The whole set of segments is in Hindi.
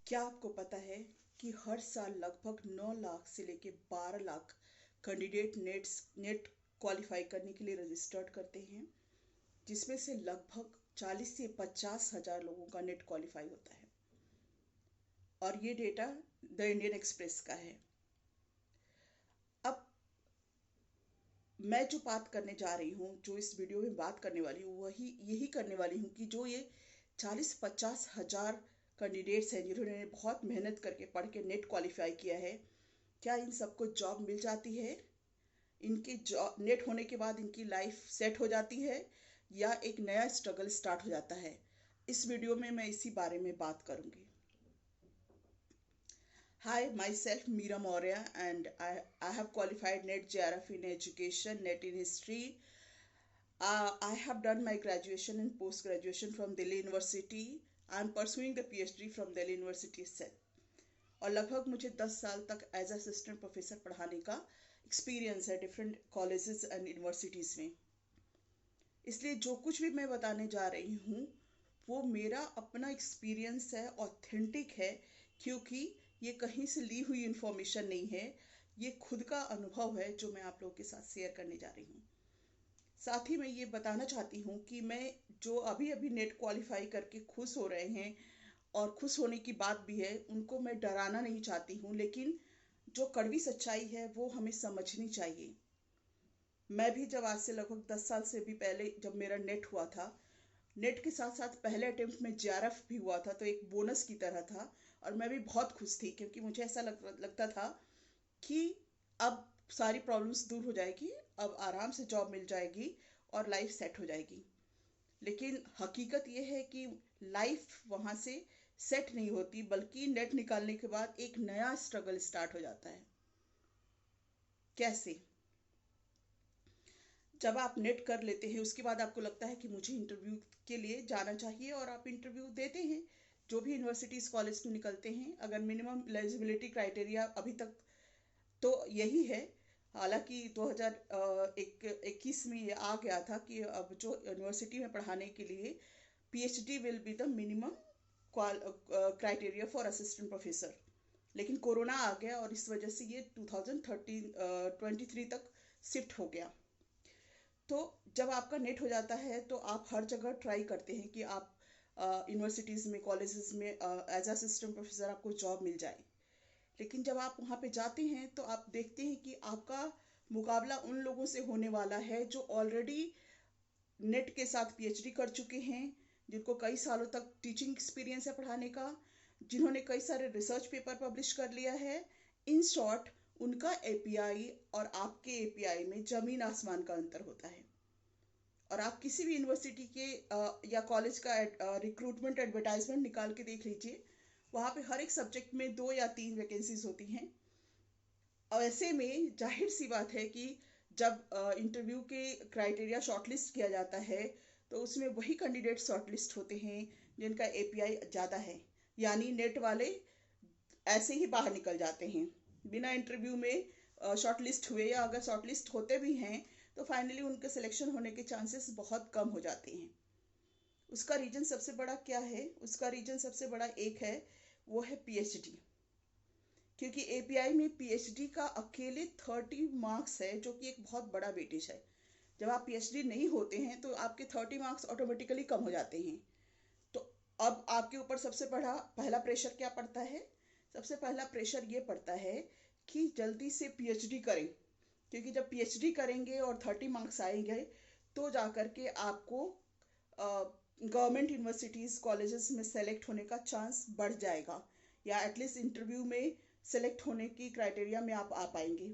क्या आपको पता है कि हर साल लगभग 9 लाख से लेकर 12 लाख कैंडिडेट नेट क्वालिफाई करने के लिए रजिस्टर्ड करते हैं, जिसमें से लगभग 40 से 50 हजार लोगों का नेट क्वालिफाई होता है। और ये डेटा द इंडियन एक्सप्रेस का है। अब मैं जो बात करने जा रही हूँ, जो इस वीडियो में बात करने वाली हूँ, वही यही करने वाली हूँ कि जो ये 40-50 हजार कैंडिडेट्स हैं जिन्होंने बहुत मेहनत करके पढ़ के नेट क्वालिफाई किया है, क्या इन सबको जॉब मिल जाती है? इनकी जॉब नेट होने के बाद इनकी लाइफ सेट हो जाती है या एक नया स्ट्रगल स्टार्ट हो जाता है? इस वीडियो में मैं इसी बारे में बात करूंगी। Hi, myself Meera Maurya, and I have qualified NET JRF in education, NET in history. I have done my graduation and post graduation from Delhi University. I am pursuing the PhD from Delhi University itself. और लगभग मुझे 10 साल तक एज असिस्टेंट प्रोफेसर पढ़ाने का एक्सपीरियंस है डिफरेंट कॉलेजेस एंड यूनिवर्सिटीज़ में। इसलिए जो कुछ भी मैं बताने जा रही हूँ वो मेरा अपना एक्सपीरियंस है, ऑथेंटिक है, क्योंकि ये कहीं से ली हुई इंफॉर्मेशन नहीं है। ये खुद का अनुभव है जो मैं आप लोगों के साथ शेयर करने जा रही हूँ। साथ ही मैं ये बताना चाहती हूँ कि मैं जो अभी अभी नेट क्वालिफाई करके खुश हो रहे हैं और खुश होने की बात भी है, उनको मैं डराना नहीं चाहती हूँ, लेकिन जो कड़वी सच्चाई है वो हमें समझनी चाहिए। मैं भी जब आज से लगभग 10 साल से भी पहले जब मेरा नेट हुआ था, नेट के साथ साथ पहले अटेम्प्ट में जेआरएफ भी हुआ था, तो एक बोनस की तरह था। और मैं भी बहुत खुश थी क्योंकि मुझे ऐसा लगता था कि अब सारी प्रॉब्लम्स दूर हो जाएगी, अब आराम से जॉब मिल जाएगी और लाइफ सेट हो जाएगी। लेकिन हकीकत ये है कि लाइफ वहाँ से सेट नहीं होती, बल्कि नेट निकालने के बाद एक नया स्ट्रगल स्टार्ट हो जाता है। कैसे? जब आप नेट कर लेते हैं उसके बाद आपको लगता है कि मुझे इंटरव्यू के लिए जाना चाहिए, और आप इंटरव्यू देते हैं। जो भी यूनिवर्सिटीज़ कॉलेज में निकलते हैं, अगर मिनिमम एलिजिबिलिटी क्राइटेरिया अभी तक तो यही है। हालांकि 2021 में ये आ गया था कि अब जो यूनिवर्सिटी में पढ़ाने के लिए PhD will be the minimum criteria for assistant professor. लेकिन कोरोना आ गया और इस वजह से ये 2023 तक शिफ्ट हो गया। तो जब आपका नेट हो जाता है तो आप हर जगह ट्राई करते हैं कि आप यूनिवर्सिटीज़ में, कॉलेजेस में एज असिस्टेंट प्रोफेसर आपको जॉब मिल जाए। लेकिन जब आप वहाँ पे जाते हैं तो आप देखते हैं कि आपका मुकाबला उन लोगों से होने वाला है जो ऑलरेडी नेट के साथ पीएचडी कर चुके हैं, जिनको कई सालों तक टीचिंग एक्सपीरियंस है पढ़ाने का, जिन्होंने कई सारे रिसर्च पेपर पब्लिश कर लिया है। इन शॉर्ट, उनका एपीआई और आपके एपीआई में ज़मीन आसमान का अंतर होता है। और आप किसी भी यूनिवर्सिटी के या कॉलेज का रिक्रूटमेंट एडवर्टाइजमेंट निकाल के देख लीजिए, वहाँ पे हर एक सब्जेक्ट में 2 या 3 वैकेंसीज होती हैं। और ऐसे में जाहिर सी बात है कि जब इंटरव्यू के क्राइटेरिया शॉर्टलिस्ट किया जाता है तो उसमें वही कैंडिडेट शॉर्टलिस्ट होते हैं जिनका एपीआई ज़्यादा है। यानी नेट वाले ऐसे ही बाहर निकल जाते हैं बिना इंटरव्यू में शॉर्टलिस्ट हुए, या अगर शॉर्टलिस्ट होते भी हैं तो फाइनली उनके सिलेक्शन होने के चांसेस बहुत कम हो जाते हैं। उसका रीजन सबसे बड़ा क्या है? उसका रीजन सबसे बड़ा एक है, वो है पीएचडी। क्योंकि एपीआई में पीएचडी का अकेले 30 मार्क्स है, जो कि एक बहुत बड़ा वेटेज है। जब आप पीएचडी नहीं होते हैं तो आपके 30 मार्क्स ऑटोमेटिकली कम हो जाते हैं। तो अब आपके ऊपर सबसे बड़ा पहला प्रेशर क्या पड़ता है? सबसे पहला प्रेशर ये पड़ता है कि जल्दी से पीएचडी करें, क्योंकि जब पीएचडी करेंगे और 30 मार्क्स आएंगे तो जाकर के आपको गवर्नमेंट यूनिवर्सिटीज़ कॉलेजेस में सेलेक्ट होने का चांस बढ़ जाएगा, या एटलीस्ट इंटरव्यू में सेलेक्ट होने की क्राइटेरिया में आप आ पाएंगे।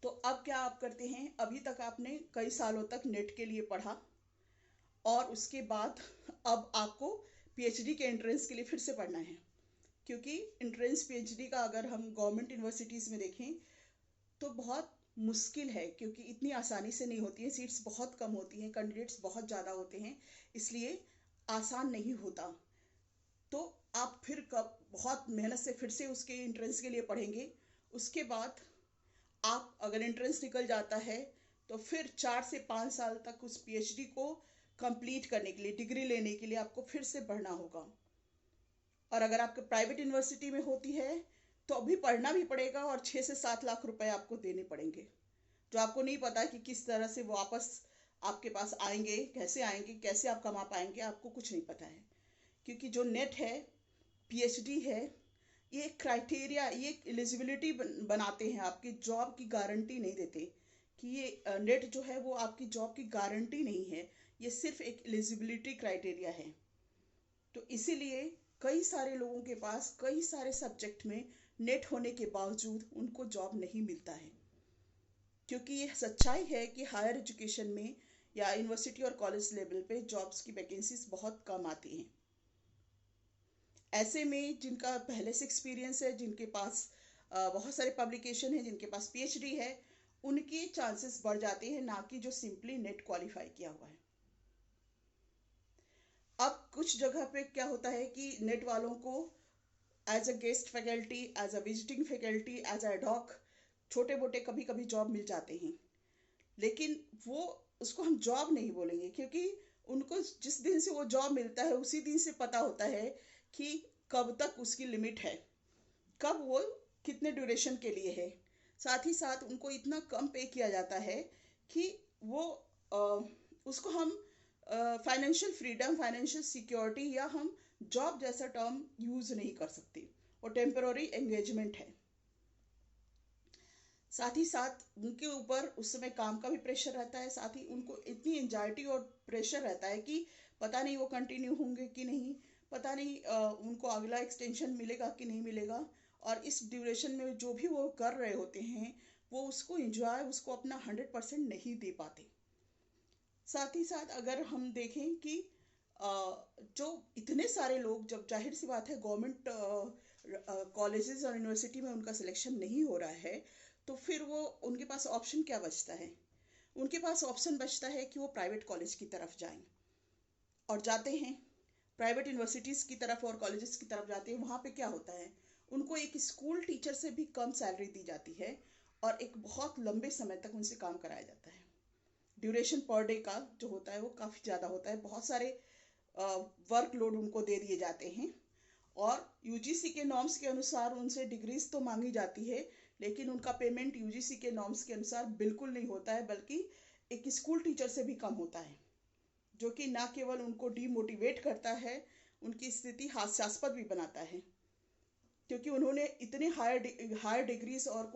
तो अब क्या आप करते हैं? अभी तक आपने कई सालों तक नेट के लिए पढ़ा और उसके बाद अब आपको पीएचडी के एंट्रेंस के लिए फिर से पढ़ना है। क्योंकि एंट्रेंस पीएचडी का अगर हम गवर्नमेंट यूनिवर्सिटीज़ में देखें तो बहुत मुश्किल है, क्योंकि इतनी आसानी से नहीं होती है, सीट्स बहुत कम होती हैं, कैंडिडेट्स बहुत ज़्यादा होते हैं, इसलिए आसान नहीं होता। तो आप फिर कब बहुत मेहनत से फिर से उसके एंट्रेंस के लिए पढ़ेंगे। उसके बाद आप अगर एंट्रेंस निकल जाता है तो फिर 4 से 5 साल तक उस पीएचडी को कंप्लीट करने के लिए, डिग्री लेने के लिए आपको फिर से पढ़ना होगा। और अगर आपके प्राइवेट यूनिवर्सिटी में होती है तो अभी पढ़ना भी पड़ेगा और 6 से 7 लाख रुपए आपको देने पड़ेंगे, जो आपको नहीं पता कि किस तरह से वो वापस आपके पास आएंगे, कैसे आप कमा पाएंगे, आपको कुछ नहीं पता है। क्योंकि जो नेट है, पीएचडी है, ये क्राइटेरिया, ये एलिजिबिलिटी बनाते हैं, आपकी जॉब की गारंटी नहीं देते। कि ये नेट जो है वो आपकी जॉब की गारंटी नहीं है, ये सिर्फ एक एलिजिबिलिटी क्राइटेरिया है। तो इसीलिए कई सारे लोगों के पास कई सारे सब्जेक्ट में नेट होने के बावजूद उनको जॉब नहीं मिलता है। क्योंकि ये सच्चाई है कि हायर एजुकेशन में या यूनिवर्सिटी और कॉलेज लेवल पे जॉब्स की वैकेंसीज बहुत कम आती हैं। ऐसे में जिनका पहले से एक्सपीरियंस है, जिनके पास बहुत सारे पब्लिकेशन है, जिनके पास पीएचडी है, उनके चांसेस बढ़ जाते हैं, ना कि जो सिंपली नेट क्वालिफाई किया हुआ है। अब कुछ जगह पे क्या होता है कि नेट वालों को as a guest faculty, as a visiting faculty, as a डॉक छोटे मोटे कभी कभी जॉब मिल जाते हैं। लेकिन वो उसको हम जॉब नहीं बोलेंगे, क्योंकि उनको जिस दिन से वो जॉब मिलता है उसी दिन से पता होता है कि कब तक उसकी लिमिट है, कब वो कितने ड्यूरेशन के लिए है। साथ ही साथ उनको इतना कम पे किया जाता है कि वो उसको हम फाइनेंशियल फ्रीडम, फाइनेंशियल सिक्योरिटी या हम जॉब जैसा टर्म यूज नहीं कर सकते। वो टेम्पररी एंगेजमेंट है। साथ ही साथ उनके ऊपर उस समय काम का भी प्रेशर रहता है, साथ ही उनको इतनी एंजाइटी और प्रेशर रहता है कि पता नहीं वो कंटिन्यू होंगे कि नहीं, पता नहीं उनको अगला एक्सटेंशन मिलेगा कि नहीं मिलेगा। और इस ड्यूरेशन में जो भी वो कर रहे होते हैं वो उसको एंजॉय, उसको अपना 100% नहीं दे पाते। साथ ही साथ अगर हम देखें कि जो इतने सारे लोग, जब जाहिर सी बात है गवर्नमेंट कॉलेजेस और यूनिवर्सिटी में उनका सिलेक्शन नहीं हो रहा है, तो फिर वो उनके पास ऑप्शन क्या बचता है? उनके पास ऑप्शन बचता है कि वो प्राइवेट कॉलेज की तरफ जाएं, और जाते हैं प्राइवेट यूनिवर्सिटीज़ की तरफ और कॉलेजेस की तरफ जाते हैं। वहाँ पे क्या होता है, उनको एक स्कूल टीचर से भी कम सैलरी दी जाती है और एक बहुत लंबे समय तक उनसे काम कराया जाता है। ड्यूरेशन पर डे का जो होता है वो काफ़ी ज़्यादा होता है, बहुत सारे वर्कलोड उनको दे दिए जाते हैं। और यूजीसी के नॉर्म्स के अनुसार उनसे डिग्रीज तो मांगी जाती है, लेकिन उनका पेमेंट यूजीसी के नॉर्म्स के अनुसार बिल्कुल नहीं होता है, बल्कि एक स्कूल टीचर से भी कम होता है, जो कि ना केवल उनको डीमोटिवेट करता है, उनकी स्थिति हास्यास्पद भी बनाता है। क्योंकि उन्होंने इतने हायर डिग्रीज और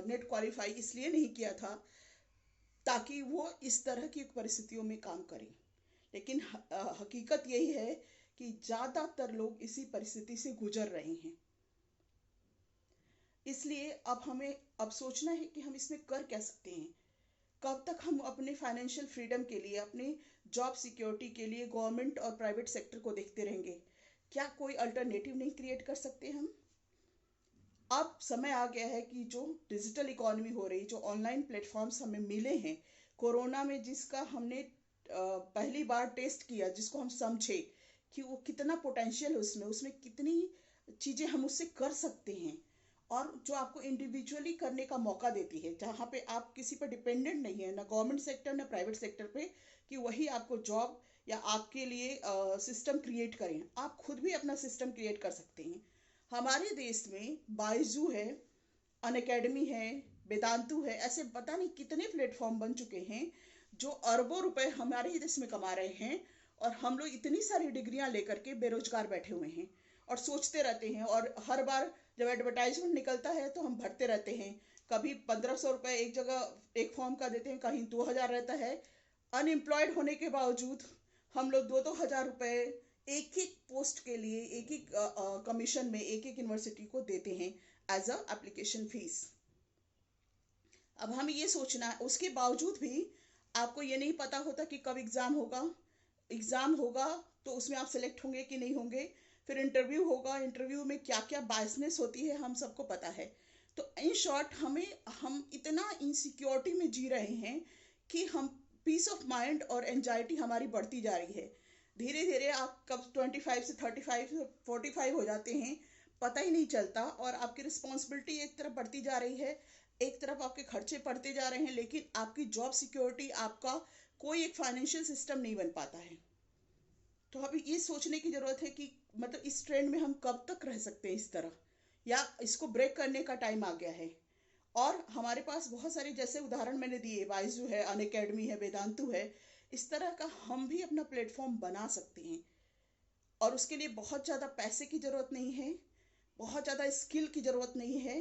नेट क्वालिफाई इसलिए नहीं किया था ताकि वो इस तरह की परिस्थितियों में काम करें। लेकिन हकीकत यही है कि ज़्यादातर लोग इसी परिस्थिति से गुजर रहे हैं। इसलिए अब हमें अब सोचना है कि हम इसमें कर क्या सकते हैं। कब तक हम अपने फाइनेंशियल फ्रीडम के लिए, अपनी जॉब सिक्योरिटी के लिए गवर्नमेंट और प्राइवेट सेक्टर को देखते रहेंगे? क्या कोई अल्टरनेटिव नहीं क्रिएट कर सकते हम? अब समय आ गया है कि जो डिजिटल इकोनॉमी हो रही, जो ऑनलाइन प्लेटफॉर्म्स हमें मिले हैं कोरोना में, जिसका हमने पहली बार टेस्ट किया, जिसको हम समझे कि वो कितना पोटेंशियल है उसमें, उसमें कितनी चीज़ें हम उससे कर सकते हैं, और जो आपको इंडिविजुअली करने का मौका देती है, जहाँ पे आप किसी पर डिपेंडेंट नहीं है, ना गवर्नमेंट सेक्टर ना प्राइवेट सेक्टर पे, कि वही आपको जॉब या आपके लिए सिस्टम क्रिएट करें। आप खुद भी अपना सिस्टम क्रिएट कर सकते हैं। हमारे देश में बायजू है, अनअकैडमी है, वेदांतु है, ऐसे पता नहीं कितने प्लेटफॉर्म बन चुके हैं जो अरबों रुपए हमारे ही देश में कमा रहे हैं, और हम लोग इतनी सारी डिग्रियां लेकर के बेरोजगार बैठे हुए हैं और सोचते रहते हैं। और हर बार जब एडवर्टाइजमेंट निकलता है तो हम भरते रहते हैं। कभी 1500 रुपये एक जगह एक फॉर्म का देते हैं, कहीं 2000 रहता है। अनएम्प्लॉयड होने के बावजूद हम लोग 2-2 हज़ार रुपये एक एक पोस्ट के लिए, एक एक कमीशन में एक एक यूनिवर्सिटी को देते हैं एज अ एप्लीकेशन फीस। अब हमें ये सोचना है, उसके बावजूद भी आपको ये नहीं पता होता कि कब एग्ज़ाम होगा तो उसमें आप सेलेक्ट होंगे कि नहीं होंगे। फिर इंटरव्यू होगा, इंटरव्यू में क्या क्या बायसनेस होती है हम सबको पता है। तो इन शॉर्ट हम इतना इनसिक्योरिटी में जी रहे हैं कि हम पीस ऑफ माइंड और एंजाइटी हमारी बढ़ती जा रही है। धीरे धीरे आप कब 25 से 35 से 45 हो जाते हैं पता ही नहीं चलता, और आपकी रिस्पॉन्सिबिलिटी एक तरफ बढ़ती जा रही है, एक तरफ आपके खर्चे बढ़ते जा रहे हैं, लेकिन आपकी जॉब सिक्योरिटी, आपका कोई एक फाइनेंशियल सिस्टम नहीं बन पाता है। तो अभी ये सोचने की जरूरत है कि मतलब इस ट्रेंड में हम कब तक रह सकते हैं इस तरह, या इसको ब्रेक करने का टाइम आ गया है। और हमारे पास बहुत सारे जैसे उदाहरण मैंने दिए, बाइजू है, अनअकैडमी है, वेदांतु है, इस तरह का हम भी अपना प्लेटफॉर्म बना सकते हैं। और उसके लिए बहुत ज़्यादा पैसे की ज़रूरत नहीं है, बहुत ज़्यादा स्किल की ज़रूरत नहीं है।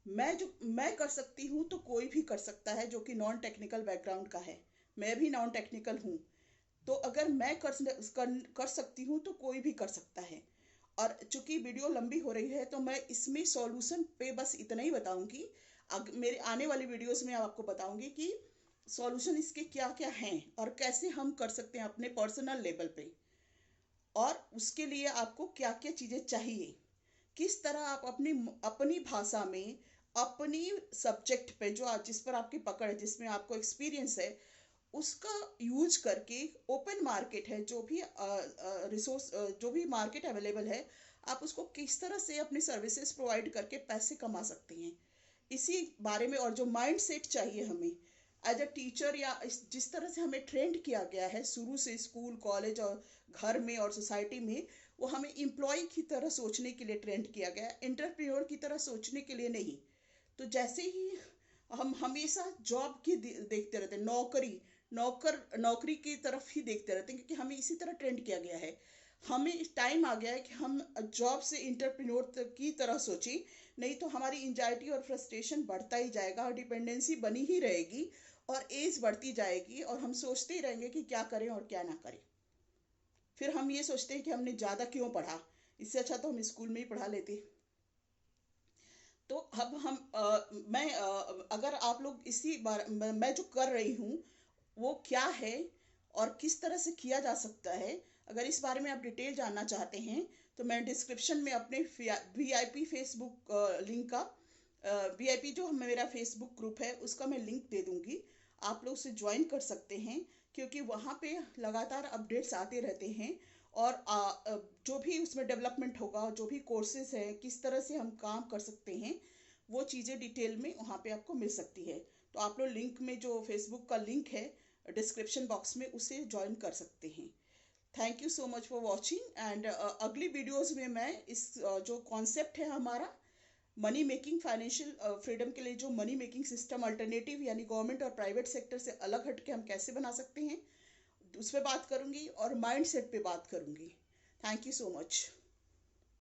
मैं कर सकती हूँ तो कोई भी कर सकता है जो कि नॉन टेक्निकल बैकग्राउंड का है। मैं भी नॉन टेक्निकल हूँ। तो अगर मैं कर सकती हूँ तो कोई भी कर सकता है। और चूंकि वीडियो लंबी हो रही है तो मैं इसमें सॉल्यूशन पे बस इतना ही बताऊंगी। मेरे आने वाली वीडियोस में आपको बताऊंगी कि सॉल्यूशन इसके क्या क्या हैं और कैसे हम कर सकते हैं अपने पर्सनल लेवल पे, और उसके लिए आपको क्या क्या चीज़ें चाहिए, किस तरह आप अपनी अपनी भाषा में, अपनी सब्जेक्ट पे जो जिस पर आपकी पकड़ है, जिसमें आपको एक्सपीरियंस है, उसका यूज करके ओपन मार्केट है, जो भी रिसोर्स, जो भी मार्केट अवेलेबल है, आप उसको किस तरह से अपनी सर्विसेज प्रोवाइड करके पैसे कमा सकते हैं, इसी बारे में। और जो माइंड सेट चाहिए हमें एज अ टीचर, या जिस तरह से हमें ट्रेंड किया गया है शुरू से स्कूल कॉलेज और घर में और सोसाइटी में, वो हमें एम्प्लॉय की तरह सोचने के लिए ट्रेंड किया गया है, एंटरप्रेन्योर की तरह सोचने के लिए नहीं। तो जैसे ही हम हमेशा जॉब की देखते रहते हैं, नौकरी की तरफ ही देखते रहते हैं, क्योंकि हमें इसी तरह ट्रेंड किया गया है। हमें टाइम आ गया है कि हम जॉब से इंटरप्रेन्योर की तरह सोचें, नहीं तो हमारी इंजाइटी और फ्रस्ट्रेशन बढ़ता ही जाएगा और डिपेंडेंसी बनी ही रहेगी, और एज बढ़ती जाएगी, और हम सोचते ही रहेंगे कि क्या करें और क्या ना करें। फिर हम ये सोचते हैं कि हमने ज़्यादा क्यों पढ़ा, इससे अच्छा तो हम स्कूल में ही पढ़ा लेते। तो अब मैं अगर आप लोग इसी बार मैं जो कर रही हूँ वो क्या है और किस तरह से किया जा सकता है, अगर इस बारे में आप डिटेल जानना चाहते हैं तो मैं डिस्क्रिप्शन में अपने वीआईपी फेसबुक लिंक का, वीआईपी जो मेरा फेसबुक ग्रुप है उसका मैं लिंक दे दूंगी। आप लोग उसे ज्वाइन कर सकते हैं, क्योंकि वहाँ पे लगातार अपडेट्स आते रहते हैं। और जो भी उसमें डेवलपमेंट होगा, जो भी कोर्सेज हैं, किस तरह से हम काम कर सकते हैं, वो चीज़ें डिटेल में वहाँ पे आपको मिल सकती है। तो आप लोग लिंक में, जो फेसबुक का लिंक है डिस्क्रिप्शन बॉक्स में, उसे ज्वाइन कर सकते हैं। Thank you so much for watching. And अगली वीडियोस में मैं इस जो कॉन्सेप्ट है हमारा मनी मेकिंग, फाइनेंशियल फ्रीडम के लिए जो मनी मेकिंग सिस्टम अल्टरनेटिव, यानी गवर्नमेंट और प्राइवेट सेक्टर से अलग हट के हम कैसे बना सकते हैं, उस पर बात करूंगी और माइंड सेट पे बात करूंगी। Thank you so much.